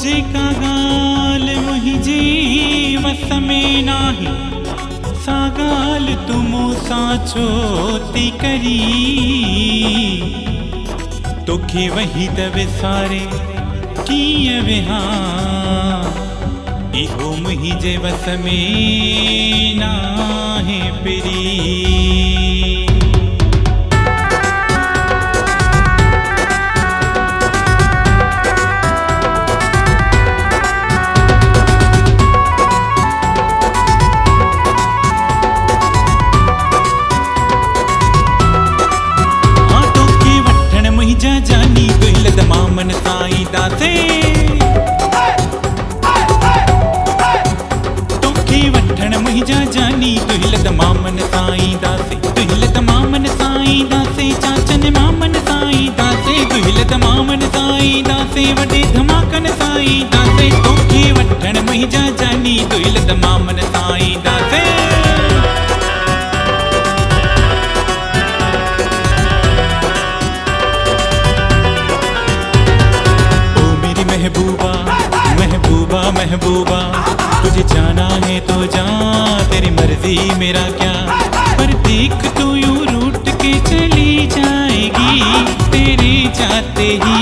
जेका गाल मुहिंजे वस में नाही सा गाल तू मूंसां छो थी करी। तोखे वही त विसारे कीअं विहां इहो मुंहिंजे वस में नाहे पिरी। जानी दुहिलत मामन साईं दासे तोखे वठण मुंहिंजा जानी दुहिलत मामन साईं दासे दुहिलत मामन साईं दासे चाचन मामन साईं दासे दुहिलत मामन साईं दासे वॾे धमाकन साईं दासे तोखे वठण मुंहिंजा जानी दुहिलत मामन साईं दासे। महबूबा महबूबा महबूबा तुझे जाना है तो जा तेरी मर्जी मेरा क्या। पर देख तू यूं रूठ के चली जाएगी तेरे जाते ही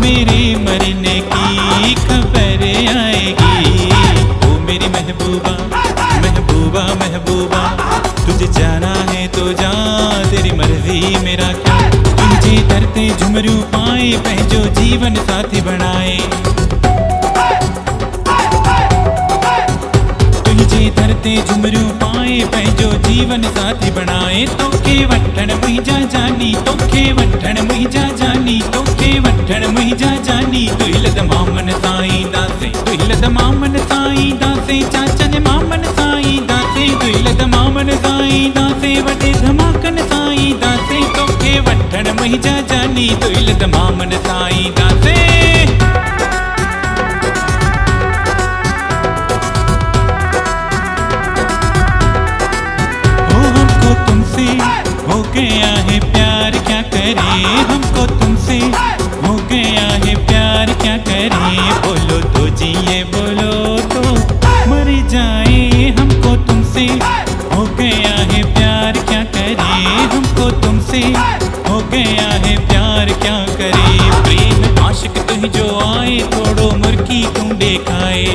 मेरे मरने की खबर आएगी। ओ मेरी महबूबा महबूबा महबूबा तुझे जाना है तो जा तेरी मर्जी मेरा क्या। तुझे धरते झुमरू पाए पंहिंजो जीवन साथी बणाए तुझे धरते झुमरू पाए पंहिंजो जीवन साथी बणाए। तोखे वठण मुंहिंजा जानी तोखे वठण मुंहिंजा जानी तोखे वठण मुंहिंजा जानी दुहिलत मामन साईं दासे दुहिलत मामन साईं दासे चाचन मामन साईं दासे दुहिलत मामन साईं दासे वॾे धमाकन साईं दासे तोखे वठण मुंहिंजा जानी दुहिलत मामन साईं दासे। हो गया है प्यार क्या करे हमको तुमसे हो गया है प्यार क्या करे। बोलो तो जिए बोलो तो मर जाए हमको तुमसे हो गया है प्यार क्या करे हमको तुमसे हो गया है प्यार क्या करे। प्रेम आशिक तुझ जो आए थोड़ो मुर्की तुम देखाए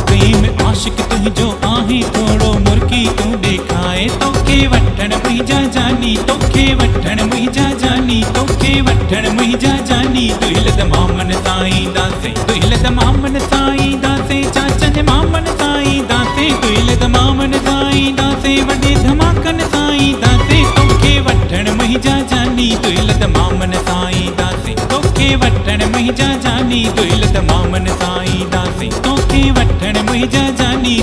प्रेम आशिक तुझ जो आहे थोड़ो मुर्की तू देखाए। तोखे वठण मुंहिंजा जानी तोखे वठण मुंहिंजा जानी तोखे वठण मुंहिंजा जानी दुहिलत मामन साईं दासे दुहिलत मामन साईं दासे चाचन मामन साईं दासे दुहिलत मामन साईं दासे वॾे धमाकन साईं दासे तोखे वठण मुंहिंजा जानी दुहिलत मामन साईं दासे तोखे वठण मुंहिंजा जानी दुहिलत मामन साईं दासे तोखे वठण मुंहिंजा जानी